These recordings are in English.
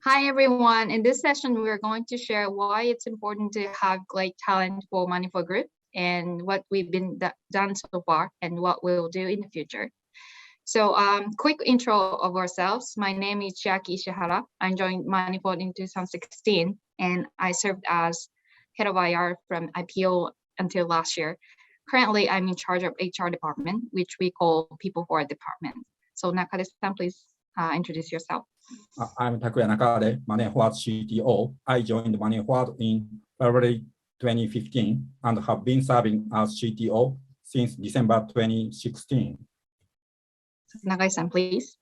Hi everyone. In this session, we're going to share why it's important to have great talent for Manifold Group and what we've been done so far and what we'll do in the future. So quick intro of ourselves. My name is Chiaki Ishihara. I joined Manifold in 2016 and I served as head of IR from IPO until last year. Currently, I'm in charge of HR department, which we call People Forward department. So Nakade-san, please introduce yourself. I'm Takuya Nakade, Money Forward CTO. I joined Money Forward in February 2015 and have been serving as CTO since December 2016. Nagai-san, please.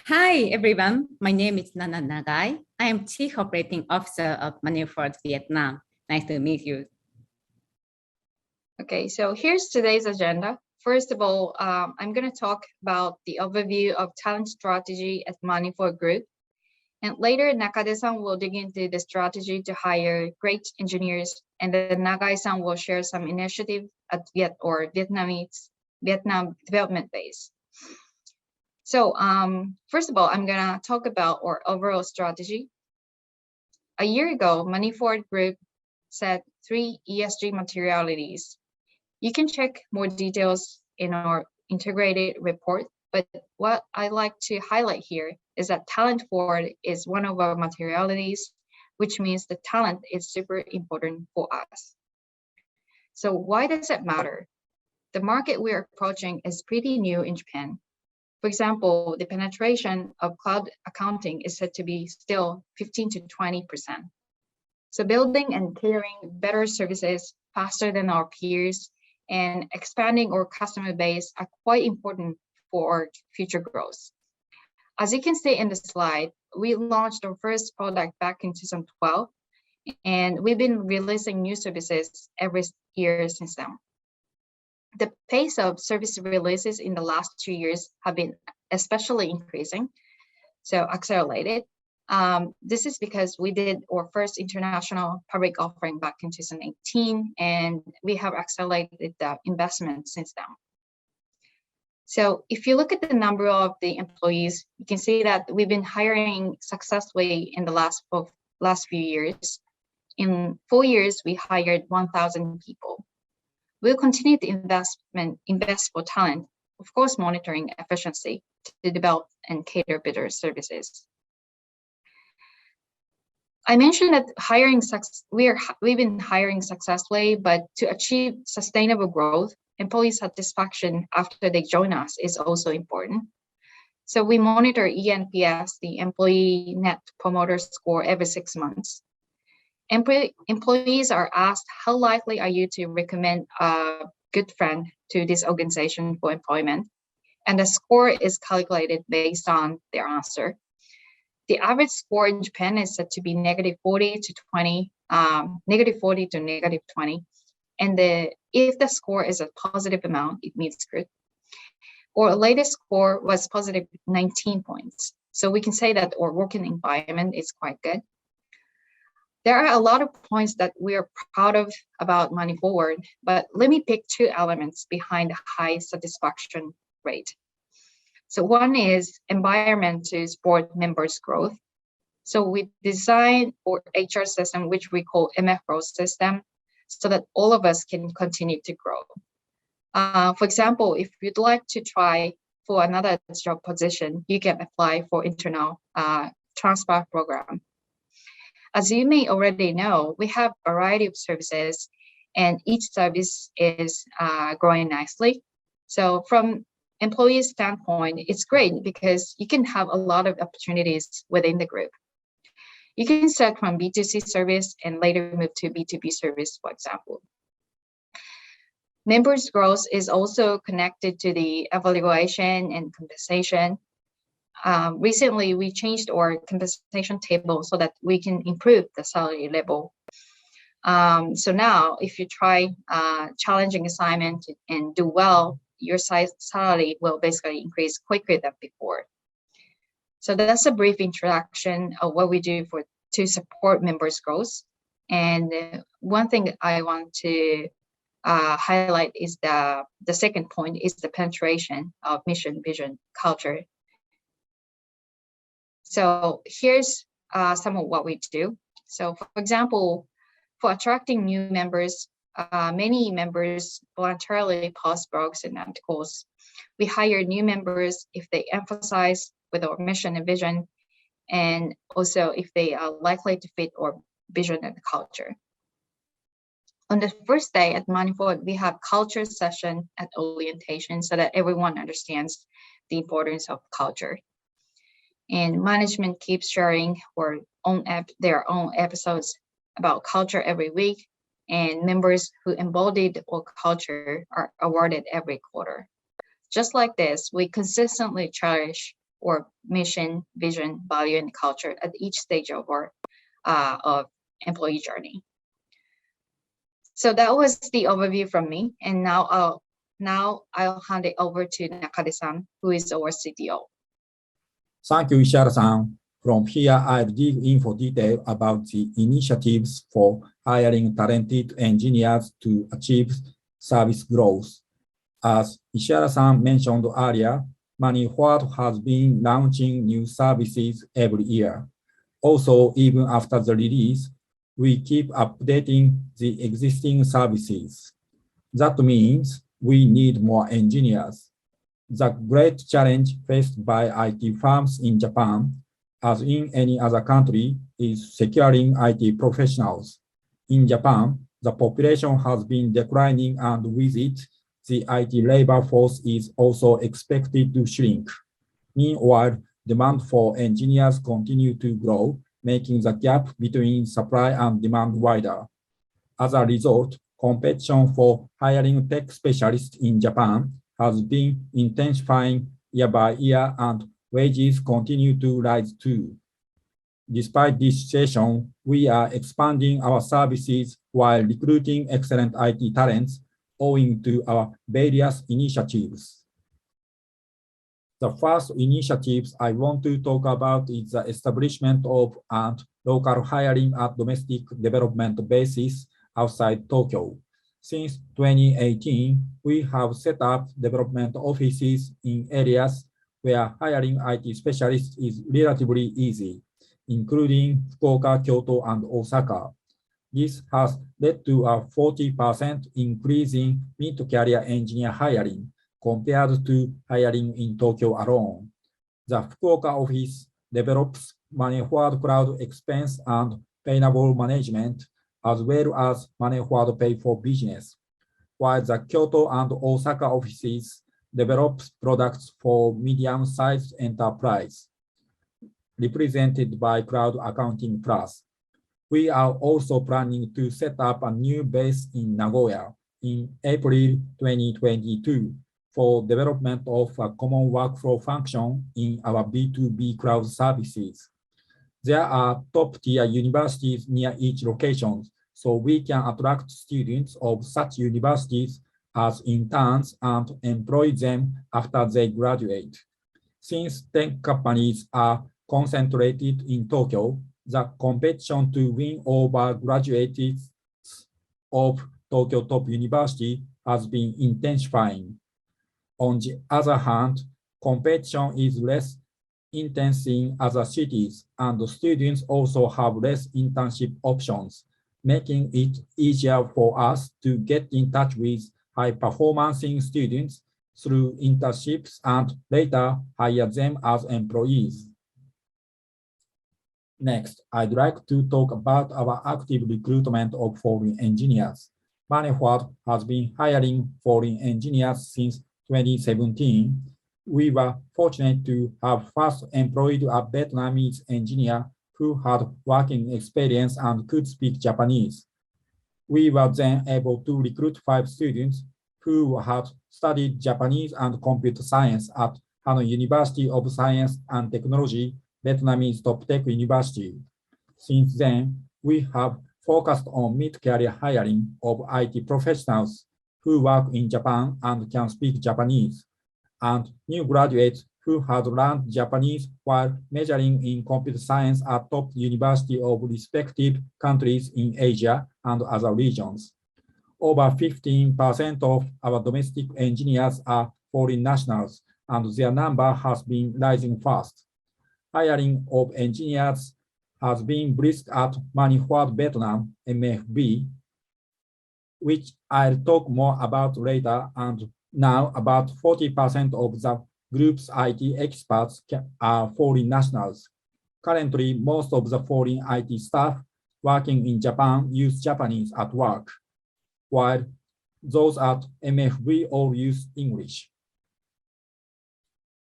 Hi, everyone. My name is Nana Nagai. I am Chief Operating Officer of Money Forward Vietnam. Nice to meet you. Okay, so here's today's agenda. First of all, I'm going to talk about the overview of talent strategy at Money Forward Group. And later, Nakade-san will dig into the strategy to hire great engineers. And then Nagai-san will share some initiative at Vietnam development base. So first of all, I'm going to talk about our overall strategy. A year ago, Money Forward Group set 3 ESG materialities. You can check more details in our integrated report, but what I like to highlight here is that talent forward is one of our materialities, which means the talent is super important for us. So why does it matter? The market we're approaching is pretty new in Japan. For example, the penetration of cloud accounting is said to be still 15 to 20%. So building and catering better services faster than our peers and expanding our customer base are quite important for our future growth. As you can see in the slide, we launched our first product back in 2012, and we've been releasing new services every year since then. The pace of service releases in the last 2 years have been especially increasing, so accelerated. This is because we did our first international public offering back in 2018, and we have accelerated the investment since then. So if you look at the number of the employees, you can see that we've been hiring successfully in the last few years. In 4 years, we hired 1,000 people. We'll continue to invest for talent, of course, monitoring efficiency to develop and cater better services. I mentioned that we've been hiring successfully, but to achieve sustainable growth, employee satisfaction after they join us is also important. So we monitor eNPS, the Employee Net Promoter Score, every 6 months. Employees are asked, how likely are you to recommend a good friend to this organization for employment? And the score is calculated based on their answer. The average score in Japan is said to be -40 to 20, -40 to -20. And if the score is a positive amount, it means good. Our latest score was positive 19 points. So we can say that our working environment is quite good. There are a lot of points that we are proud of about Money Forward, but let me pick 2 elements behind the high satisfaction rate. So one is environment to support members' growth. So we designed our HR system, which we call MFRO system, so that all of us can continue to grow. For example, if you'd like to try for another job position, you can apply for internal transfer program. As you may already know, we have a variety of services and each service is growing nicely. So from employees' standpoint, it's great because you can have a lot of opportunities within the group. You can start from B2C service and later move to B2B service, for example. Members' growth is also connected to the evaluation and compensation. Recently, we changed our compensation table so that we can improve the salary level. So now, if you try challenging assignment and do well, your salary will basically increase quicker than before. So that's a brief introduction of what we do to support members' growth. And one thing I want to highlight is the second point is the penetration of mission, vision, culture. So here's some of what we do. So for example, for attracting new members, many members voluntarily post blogs and articles. We hire new members if they emphasize with our mission and vision, and also if they are likely to fit our vision and culture. On the first day at Moneyford, we have culture session at orientation so that everyone understands the importance of culture. And management keeps sharing their own episodes about culture every week, and members who embodied our culture are awarded every quarter. Just like this, we consistently cherish our mission, vision, value, and culture at each stage of our employee journey. So that was the overview from me, and now I'll hand it over to Nakade-san, who is our CTO. Thank you, Ishihara-san. From here, I'll dig in for detail about the initiatives for hiring talented engineers to achieve service growth. As Ishihara-san mentioned earlier, Moneyford has been launching new services every year. Also, even after the release, we keep updating the existing services. That means we need more engineers. The great challenge faced by IT firms in Japan, as in any other country, is securing IT professionals. In Japan, the population has been declining, and with it, the IT labor force is also expected to shrink. Meanwhile, demand for engineers continue to grow, making the gap between supply and demand wider. As a result, competition for hiring tech specialists in Japan has been intensifying year by year, and wages continue to rise too. Despite this situation, we are expanding our services while recruiting excellent IT talents owing to our various initiatives. The first initiatives I want to talk about is the establishment of and local hiring at domestic development bases outside Tokyo. Since 2018, we have set up development offices in areas where hiring IT specialists is relatively easy, including Fukuoka, Kyoto, and Osaka. This has led to a 40% increase in mid-career engineer hiring compared to hiring in Tokyo alone. The Fukuoka office develops Moneyford Cloud expense and payable management, as well as Moneyford Pay for Business, while the Kyoto and Osaka offices develop products for medium-sized enterprise, represented by Cloud Accounting Plus. We are also planning to set up a new base in Nagoya in April 2022 for development of a common workflow function in our B2B cloud services. There are top-tier universities near each location, so we can attract students of such universities as interns and employ them after they graduate. Since tech companies are concentrated in Tokyo, the competition to win over graduates of Tokyo Top University has been intensifying. On the other hand, competition is less intense in other cities, and students also have less internship options, making it easier for us to get in touch with high-performing students through internships and later hire them as employees. Next, I'd like to talk about our active recruitment of foreign engineers. Moneyford has been hiring foreign engineers since 2017. We were fortunate to have first employed a Vietnamese engineer who had working experience and could speak Japanese. We were then able to recruit 5 students who had studied Japanese and computer science at Hanoi University of Science and Technology, Vietnamese top tech university. Since then, we have focused on mid-career hiring of IT professionals who work in Japan and can speak Japanese, and new graduates who had learned Japanese while majoring in computer science at top universities of respective countries in Asia and other regions. Over 15% of our domestic engineers are foreign nationals, and their number has been rising fast. Hiring of engineers has been brisk at Manifold Vietnam, MFV, which I'll talk more about later, and now about 40% of the group's IT experts are foreign nationals. Currently, most of the foreign IT staff working in Japan use Japanese at work, while those at MFV all use English.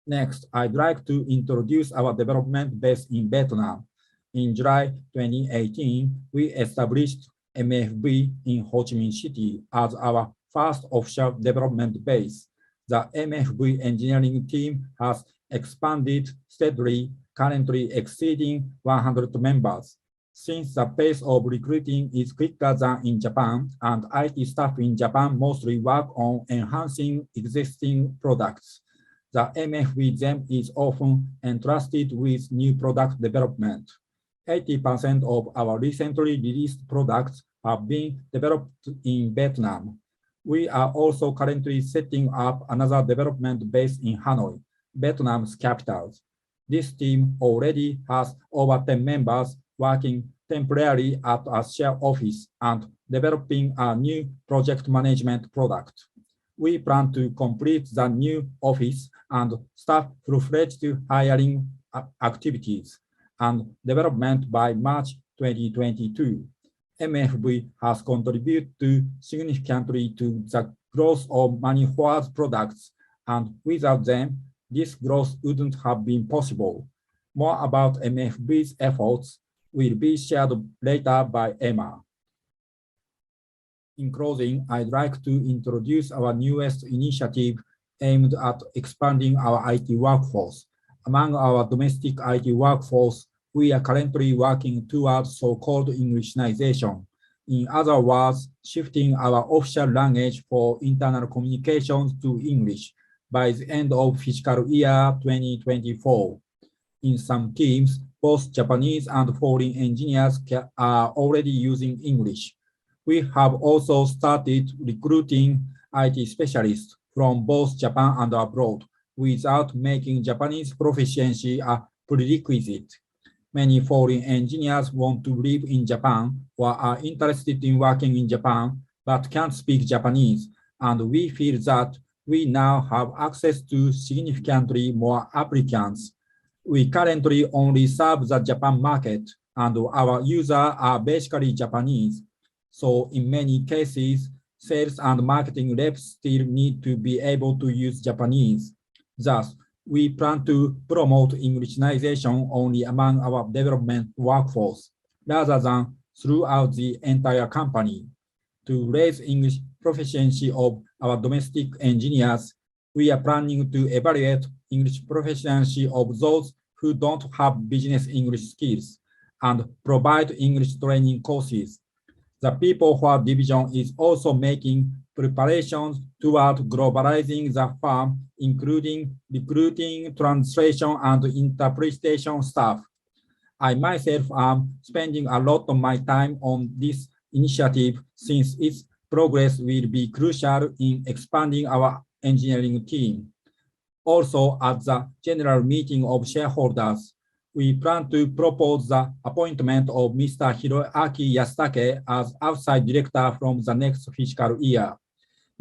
Next, I'd like to introduce our development base in Vietnam. In July 2018, we established MFV in Ho Chi Minh City as our first offshore development base. The MFV engineering team has expanded steadily, currently exceeding 100 members. Since the pace of recruiting is quicker than in Japan, and IT staff in Japan mostly work on enhancing existing products, the MFV then is often entrusted with new product development. 80% of our recently released products have been developed in Vietnam. We are also currently setting up another development base in Hanoi, Vietnam's capital. This team already has over 10 members working temporarily at a shared office and developing a new project management product. We plan to complete the new office and start full-fledged hiring activities and development by March 2022. MFV has contributed significantly to the growth of Manifold products, and without them, this growth wouldn't have been possible. More about MFV's efforts will be shared later by Emma. In closing, I'd like to introduce our newest initiative aimed at expanding our IT workforce. Among our domestic IT workforce, we are currently working towards so-called Englishnization. In other words, shifting our official language for internal communications to English by the end of fiscal year 2024. In some teams, both Japanese and foreign engineers are already using English. We have also started recruiting IT specialists from both Japan and abroad without making Japanese proficiency a prerequisite. Many foreign engineers want to live in Japan or are interested in working in Japan but can't speak Japanese, and we feel that we now have access to significantly more applicants. We currently only serve the Japan market, and our users are basically Japanese. So in many cases, sales and marketing reps still need to be able to use Japanese. Thus, we plan to promote Englishnization only among our development workforce, rather than throughout the entire company. To raise English proficiency of our domestic engineers, we are planning to evaluate English proficiency of those who don't have business English skills and provide English training courses. The People Forward division is also making preparations toward globalizing the firm, including recruiting, translation, and interpretation staff. I myself am spending a lot of my time on this initiative since its progress will be crucial in expanding our engineering team. Also, at the general meeting of shareholders, we plan to propose the appointment of Mr. Hiroaki Yasutake as outside director from the next fiscal year.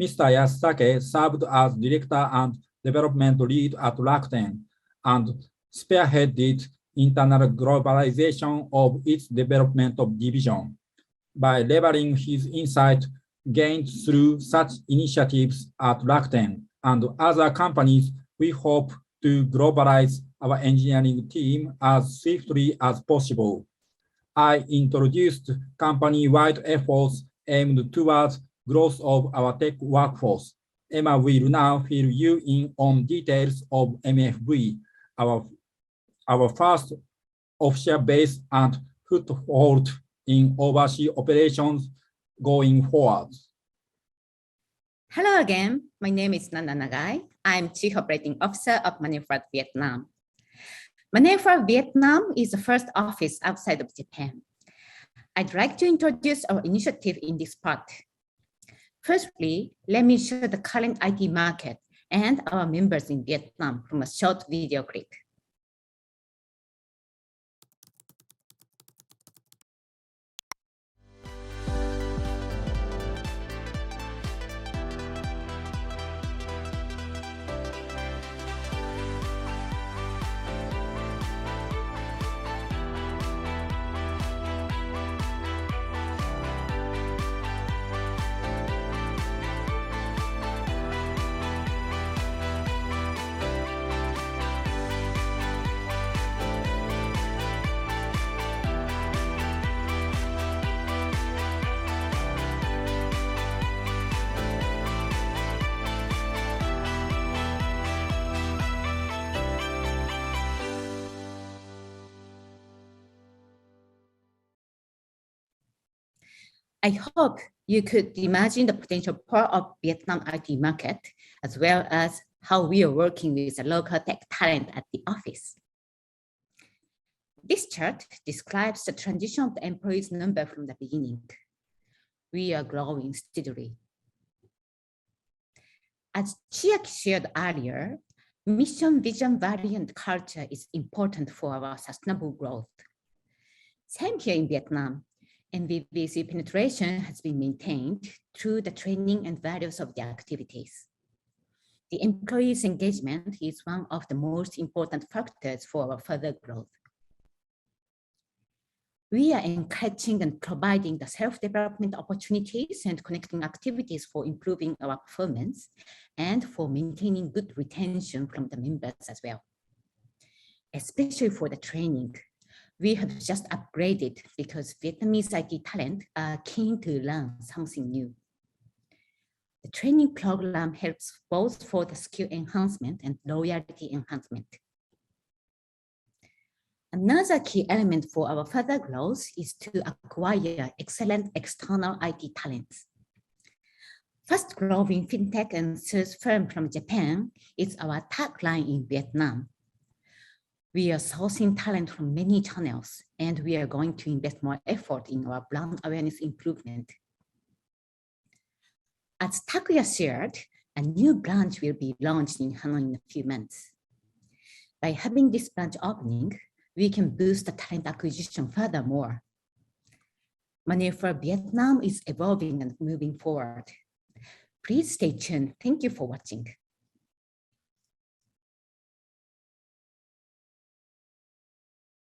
Mr. Yasutake served as director and development lead at Rakuten and spearheaded internal globalization of its development of division. By leveraging his insight gained through such initiatives at Rakuten and other companies, we hope to globalize our engineering team as swiftly as possible. I introduced company-wide efforts aimed towards growth of our tech workforce. Emma will now fill you in on details of MFV, our first offshore base and foothold in overseas operations going forward. Hello again, my name is Nana Nagai. I'm Chief Operating Officer of Manifold Vietnam. Manifold Vietnam is the first office outside of Japan. I'd like to introduce our initiative in this part. Firstly, let me show the current IT market and our members in Vietnam from a short video clip. I hope you could imagine the potential power of Vietnam IT market, as well as how we are working with the local tech talent at the office. This chart describes the transition of the employees' number from the beginning. We are growing steadily. As Chiaki shared earlier, mission, vision, value, and culture is important for our sustainable growth. Same here in Vietnam, NVVC penetration has been maintained through the training and values of the activities. The employees' engagement is one of the most important factors for our further growth. We are encouraging and providing the self-development opportunities and connecting activities for improving our performance and for maintaining good retention from the members as well. Especially for the training, we have just upgraded because Vietnamese IT talent are keen to learn something new. The training program helps both for the skill enhancement and loyalty enhancement. Another key element for our further growth is to acquire excellent external IT talents. Fast-growing fintech and search firm from Japan is our tagline in Vietnam. We are sourcing talent from many channels, and we are going to invest more effort in our brand awareness improvement. As Takuya shared, a new branch will be launched in Hanoi in a few months. By having this branch opening, we can boost the talent acquisition furthermore. Money for Vietnam is evolving and moving forward. Please stay tuned. Thank you for watching.